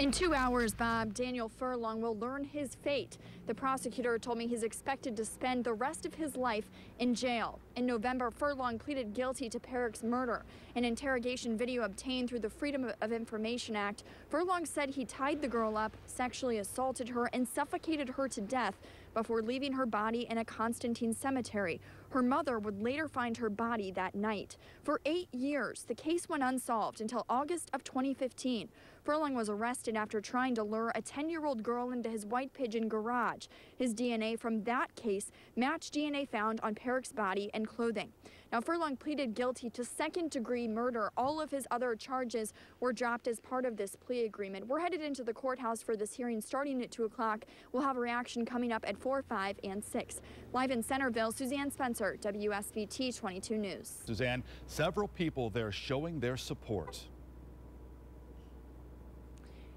In 2 hours, Bob, Daniel Furlong will learn his fate. The prosecutor told me he's expected to spend the rest of his life in jail. In November, Furlong pleaded guilty to Parrack's murder. An interrogation video obtained through the Freedom of Information Act, Furlong said he tied the girl up, sexually assaulted her, and suffocated her to death before leaving her body in a Constantine cemetery. Her mother would later find her body that night. For 8 years, the case went unsolved until August of 2015. Furlong was arrested after trying to lure a 10-year-old girl into his white pigeon garage. His DNA from that case matched DNA found on Parrack's body and clothing. Now, Furlong pleaded guilty to second-degree murder. All of his other charges were dropped as part of this plea agreement. We're headed into the courthouse for this hearing starting at 2 o'clock. We'll have a reaction coming up at 4, 5, and 6. Live in Centerville, Suzanne Spencer, WSBT 22 News. Suzanne, several people there showing their support.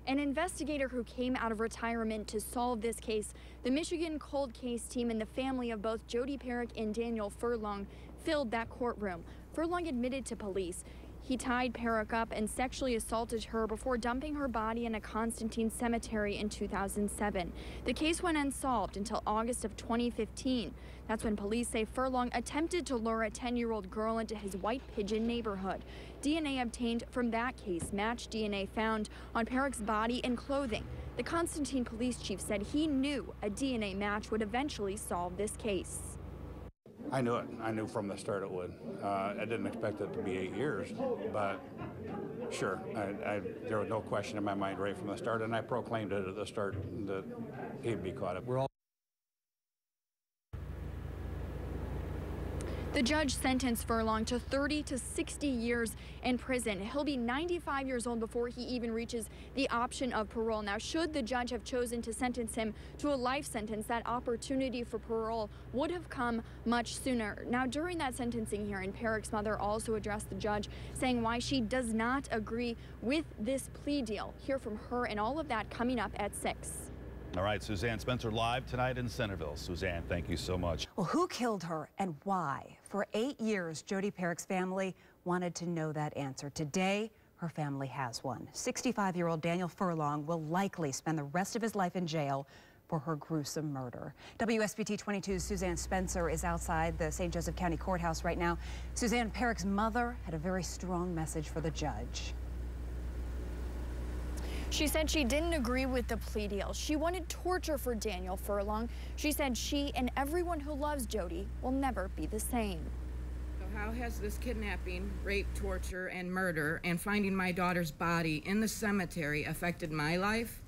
An investigator who came out of retirement to solve this case, the Michigan Cold Case team and the family of both Jodi Parrack and Daniel Furlong filled that courtroom. Furlong admitted to police he tied Parrack up and sexually assaulted her before dumping her body in a Constantine cemetery in 2007. The case went unsolved until August of 2015. That's when police say Furlong attempted to lure a 10-year-old girl into his white pigeon neighborhood. DNA obtained from that case matched DNA found on Parrack's body and clothing. The Constantine police chief said he knew a DNA match would eventually solve this case. I knew it. I knew from the start it would. I didn't expect it to be 8 years, but sure, there was no question in my mind right from the start, and I proclaimed it at the start that he'd be caught up. The judge sentenced Furlong to 30 to 60 years in prison. He'll be 95 years old before he even reaches the option of parole. Now, should the judge have chosen to sentence him to a life sentence, that opportunity for parole would have come much sooner. Now, during that sentencing hearing, Parrack's mother also addressed the judge, saying why she does not agree with this plea deal. Hear from her and all of that coming up at 6. All right, Suzanne Spencer live tonight in Centerville. Suzanne, thank you so much. Well, who killed her and why? For 8 years, Jodi Parrack's family wanted to know that answer. Today, her family has one. 65-year-old Daniel Furlong will likely spend the rest of his life in jail for her gruesome murder. WSBT 22's Suzanne Spencer is outside the St. Joseph County Courthouse right now. Suzanne, Parrack's mother had a very strong message for the judge. She said she didn't agree with the plea deal. She wanted torture for Daniel Furlong. She said she and everyone who loves Jodi will never be the same. So how has this kidnapping, rape, torture, and murder, and finding my daughter's body in the cemetery affected my life?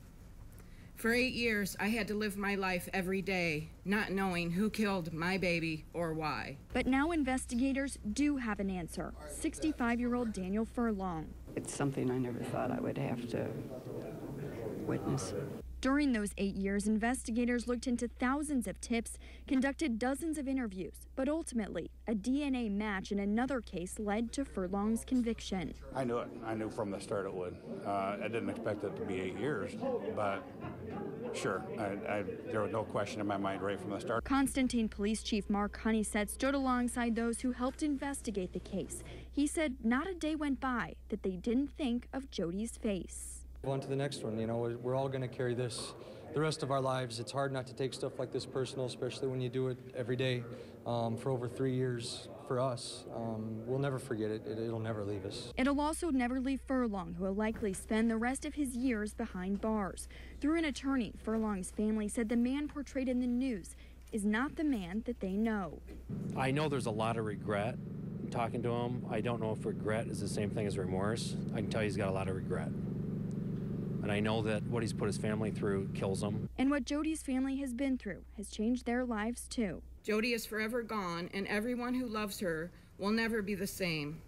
For 8 years, I had to live my life every day, not knowing who killed my baby or why. But now investigators do have an answer. 65-year-old Daniel Furlong. It's something I never thought I would have to witness. During those 8 years, investigators looked into thousands of tips, conducted dozens of interviews, but ultimately, a DNA match in another case led to Furlong's conviction. I knew it. I knew from the start it would. I didn't expect it to be 8 years, but sure, there was no question in my mind right from the start. Constantine Police Chief Mark HONEYSETT stood alongside those who helped investigate the case. He said not a day went by that they didn't think of Jodi's face. On to the next one. You know, we're all going to carry this the rest of our lives. It's hard not to take stuff like this personal, especially when you do it every day for over 3 years for us. We'll never forget it. It'll never leave us. It'll also never leave Furlong, who will likely spend the rest of his years behind bars. Through an attorney, Furlong's family said the man portrayed in the news is not the man that they know. I know there's a lot of regret talking to him. I don't know if regret is the same thing as remorse. I can tell you he's got a lot of regret. And I know that what he's put his family through kills him. And what Jodi's family has been through has changed their lives too. Jodi is forever gone, and everyone who loves her will never be the same.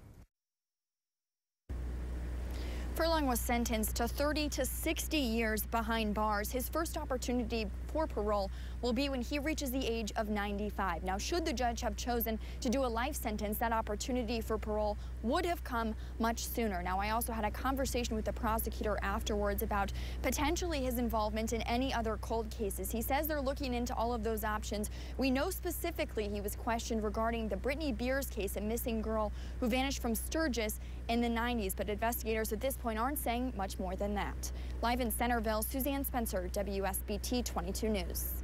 Furlong was sentenced to 30 to 60 years behind bars. His first opportunity for parole will be when he reaches the age of 95. Now, should the judge have chosen to do a life sentence, that opportunity for parole would have come much sooner. Now, I also had a conversation with the prosecutor afterwards about potentially his involvement in any other cold cases. He says they're looking into all of those options. We know specifically he was questioned regarding the Brittany Beers case, a missing girl who vanished from Sturgis in the 90s, but investigators at this point aren't saying much more than that. Live in Centerville, Suzanne Spencer, WSBT 22 News.